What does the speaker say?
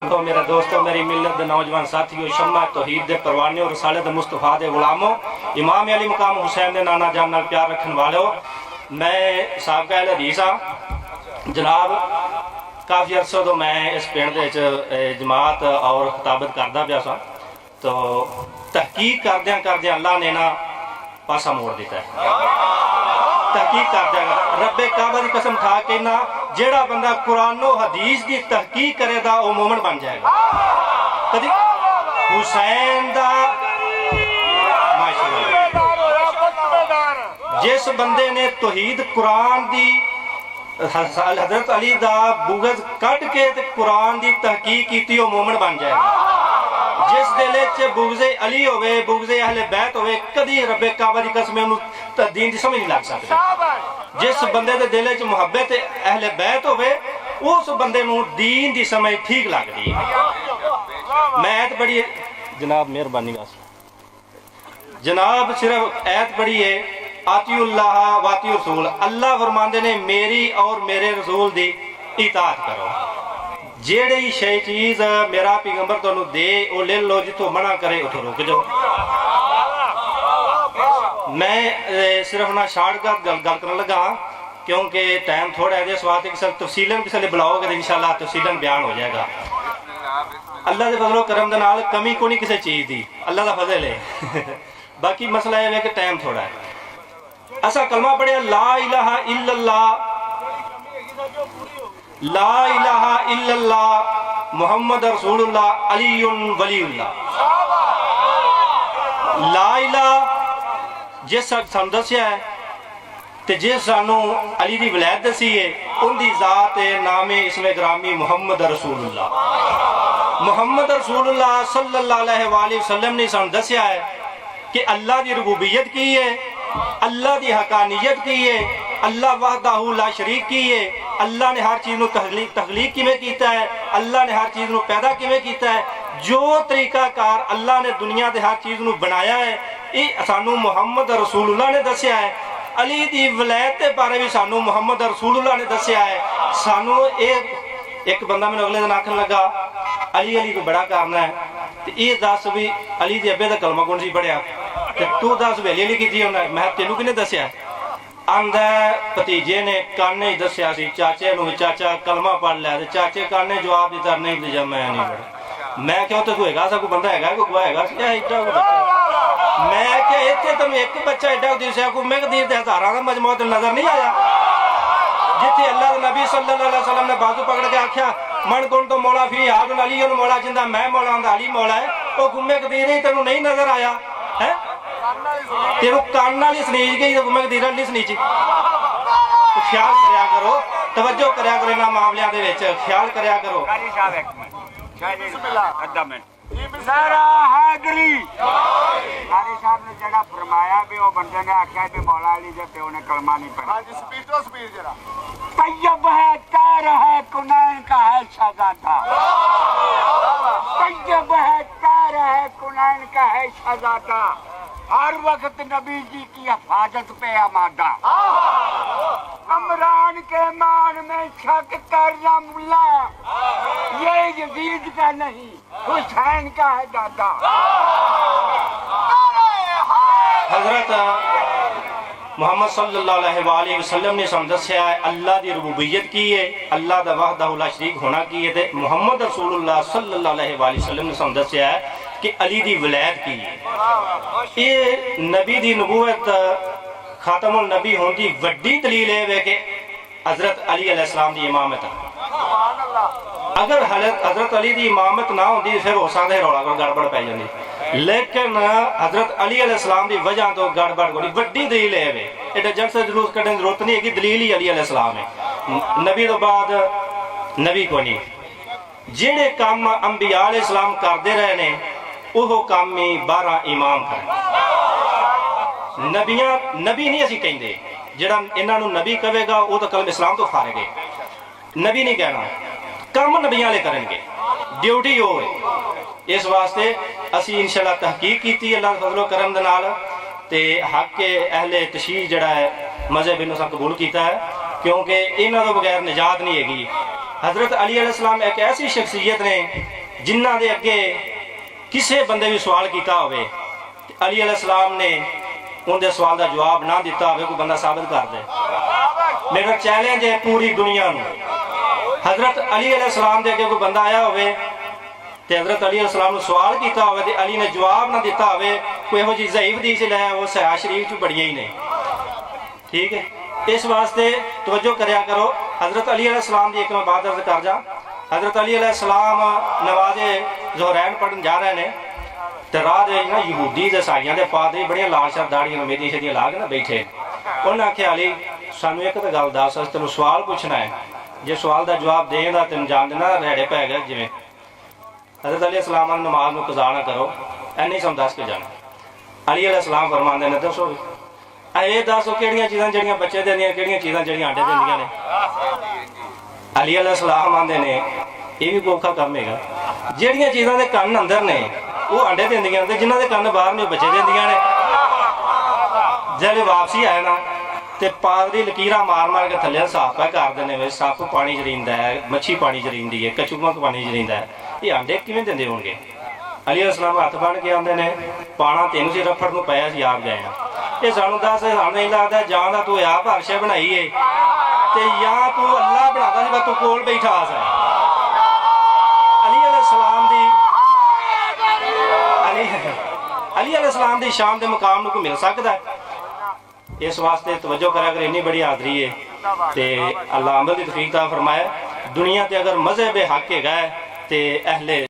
तो मेरा दोस्तों, मेरी मिलत दे नौजवान साथियों, शम्मा तौहीद दे परवाने और रसाले दे मुस्तफा दे गुलामों, इमाम अली मकाम हुसैन दे नाना जान नाल प्यार रखने वालों, मैं साबका अहल हदीस हाँ जनाब। काफ़ी अरसे तो मैं इस पिंड दे जमात और खिताबत करदा पिया सा, तो तहकीक करद्या अल्लाह ने ना पासा मोड़ दिता है। तहकीक करद्या रब्बे काबा की कसम खा के ना, जेड़ा बंदा कुरानो हदीस की तहकीक करेगा वो मोमन बन जाएगा। कदी हुसैन दा जिस बंदे ने तौहीद कुरान दी हजरत अली दा बुगज कट के कुरान की तहकीक की वो मोमन बन जाएगा। जिस दिल च बुगजे अली होवे, बुगजे अहले बैत होवे, कदी रब्बे काबा की कसम दीन की समझ नहीं लग सकती। जिस बंदे के दिल च मुहब्बत अहले बैत होवे, उस बंदे नूं दीन की समझ ठीक लगती है। मैं ऐत पढ़ी जनाब, मेहरबानी बस जनाब, सिर्फ ऐत पढ़ी है आतिउल्लाह वातिउ रसूल। अल्लाह फरमांदे ने मेरी और मेरे रसूल की इताअत करो। जेड़ी शे चीज मेरा पैगंबर तुहानू दे वो ले लो, जिथों मना करे उठो रुक जाओ। मैं सिर्फ ना शार्टकट गल करने लगा क्योंकि टाइम थोड़ा है। इस बात तफसीलन किसी बुलाओगे तो इंशाल्लाह तफसीलन बयान हो जाएगा। अल्लाह के फजलो करम दे नाल कमी को नहीं किसी चीज़ की, अल्लाह का फजल है। बाकी मसला यह है कि टाइम थोड़ा है। असा कलमा पढ़िया ला इलाहा इल्लल्लाह, ला इलाहा इल्लल्लाह मुहम्मद रसूलुल्लाह अलीयुन वलीउल्लाह। ला इलाहा जिस सानू दसिया है ते जिस सानू अली दी वलैत दसी है, उनकी जात नामे इसमें ग्रामी मुहम्मद रसूलुल्लाह। मुहम्मद रसूलुल्लाह सल्लल्लाहु अलैहि वसल्लम ने सानू दसिया है कि अल्लाह की रबूबियत की है, अल्लाह की हकानियत की है, अल्लाह वहदाहु ला शरीक की है। अल्लाह ने हर चीज़ को तखलीक किमें कीता है, अल्लाह ने हर चीज़ को पैदा किमें कीता है। जो तरीकाकार अल्लाह ने दुनिया के हर चीज़ को बनाया है, ये सानू मुहम्मद रसूलुल्लाह ने दसिया है। अली दी वलैत के बारे भी सानू मुहम्मद रसूलुल्लाह ने दसिया है। सानू एक बंदा मैंने अगले दिन आखन लगा अली अली को बड़ा करना है, तो ये दस भी अली के अब्बे का कलमा कौन सी पढ़िया, तू दस भी अली अली की होना। मैं तेनू किने दसिया? आंदा भतीजे ने काने ही दसिया सी चाचे नूं, चाचा कलमा पढ़ लिया, चाचे काने जवाब दिता नहीं दिया मैं नहीं पढ़ा। मैं क्या तो होएगा सा कोई बंदा है कोई गुआ है एडा को बच्चा। मैं क्या इतने तुम एक बच्चा एडा दिसया को मैं कदी हजारां का मजमू नजर नहीं आया। जिथे अल्लाह नबी सल्लल्लाहु अलैहि वसल्लम ने बाजू पकड़ के आख्या मन कौन तो मौला फिर हारुन अली मौला जिंदा मैं मौला अली मौला है, वो गुम्मे कदीर ही तेनू नहीं नजर आया है? तेरू कान नाल ही सनीज गई तो गुम्मे कदीर नहीं सनीची। ख्याल करया करो, तवज्जो करया करो, इन्हां मामलियां दे विच ख्याल करया करो। सारा हैदरी कारी साहब ने जड़ा फरमाया भी वो बंदे ने आख्या भी मौला अली दे प्यो ने कलमा नहीं पढ़ा। हां जी स्पीड तो स्पीड जरा। तैयब है कार है कुनैन का है शहजादा, तैयब है कार है कुनैन का है शहजादा, हर वक्त नबी जी की हिफाजत पे आमादा। अमरान के मान में शक करना मुल्ला, ये यजीद का नहीं हुसैन का है दादा। हजरत मोहम्मद सल्लल्लाहु अलैहि वसल्लम ने सानू दस्या है अल्लाह की रबूबियत की है, अल्लाह दा वहदहु ला शरीक होना की है। ते मुहम्मद रसूलुल्लाह सल्लल्लाहु अलैहि वसल्लम ने सानू दस्या है कि अली दी वलैत की है। ये नबी दी नबूवत खातमुल नबी होने की वड्डी दलील है कि हजरत अली अलैहिस्सलाम दी इमामत। अगर हजरत अली की इमामत ना होती फिर हो सकता है रौला कोई गड़बड़ पै जाती, लेकिन हजरत अली अलैहिस्सलाम की वजह तो गड़बड़ कोई वड्डी दलील है। एडा जलसा जुलूस करने की जरूरत नहीं है, दलील ही अली अलैहिस्सलाम है। नबी तो बाद नबी को नहीं, जेड़े काम अंबिया अलैहिस्सलाम करते रहे ने वो काम ही 12 इमाम कर। नबियां नबी नहीं असीं कहंदे, जेड़ा इन्हां नूं नबी कहेगा वो तो कलम इस्लाम तो फारे गए। नबी नहीं कहना, काम नबियां वाले करेंगे, ड्यूटी हो। इस वास्ते असी इंशाल्लाह तहकीक की अल्लाह फजलो करम दे नाल ते हक के अहले तशरीह जड़ा है मजहब इन्हों कबूल किया है, क्योंकि इन्हों तो बगैर निजात नहीं हैगी। हजरत अली अलैहिस्सलाम एक ऐसी शख्सियत ने जिन्हों के अगे किसी बंदे भी सवाल किया होवे ते अली अलैहिस्सलाम ने उनके सवाल का जवाब ना दिता होवे, कोई बंदा साबित कर दे। मेरा चैलेंज है पूरी दुनिया में, हजरत अली अलैहिस्सलाम के अगे कोई बंदा आया होवे ते हजरत अली अलैहिस्सलाम ने सवाल किया होवे ते अली ने जवाब ना दिता होवे, कोई इहो जी ज़ईफ हदीस लै वो सहा शरीफ च बड़ियां ही नहीं। ठीक है, इस वास्ते तवज्जो करया करो। हजरत अली अलैहिस्सलाम की एक मैं बात अर्ज कर जा। हजरत अली अलैहिस्सलाम नमाज़े ज़ोहरैन पढ़न जा रहे हैं तो राह दे ना यहूदी ते ईसाइयां दे पादरी बड़ियां लालशार दाड़ियां मेदियां शदियां ला के ना बैठे। उन्हें आख्या अली सानू एक तो गल दस, अस तेन सवाल पूछना है, जे सवाल का जवाब देगा तेन जान देना रेड़े पै गए जिमें। हजरत अली अलैहिस्सलाम नमाज में कज़ा ना करो, इन्नी सम दस के जाना। अली अलैहिस्सलाम फरमाते ने दसो ये दसो किहड़ियां चीज़ां जड़ियां बच्चे देंदियां, किहड़ियां चीज़ां जड़ियां आंडे देंदियां ने। अली अलैहिस्सलाम आंदे ने ये भी कोखा काम है, जिहड़ियां चीज़ां दे कन्न अंदर ने वो अंडे देंदियां ते जिन्हां दे कन्न बाहर ने बच्चे देंदियां ने। जेल्लै वापसी आए ना ते पादरी लकीरां मार मार के थल्ले साफ पै कर देने वे, सप्प पानी च रहिंदा है, मच्छी पानी च रहिंदी है, कचूमक पानी च रहिंदा है, ये अंडे किवें दिंदे होणगे। अली अलैहिस्सलाम हत्थ बन के आंदे ने पाना तेन सी रफड़ नूं पाया सी आप गए ये सानू दस, सानू नहीं लगदा जां दा तू आप हर्शे बनाई है ते या तू अल्लाह बनाता सी तू कोल बैठा सा। अली अलैहिस्सलाम दी अली अलैहिस्सलाम दी शान दे मुकाम नूं कोई मिल सकदा है। इस वास्ते तवज्जो करा कर, इन्नी बड़ी हाज़री है ते अल्लाह अमल दी तौफीक ता फरमाए। दुनिया ते अगर मज़हब हक है ते अहले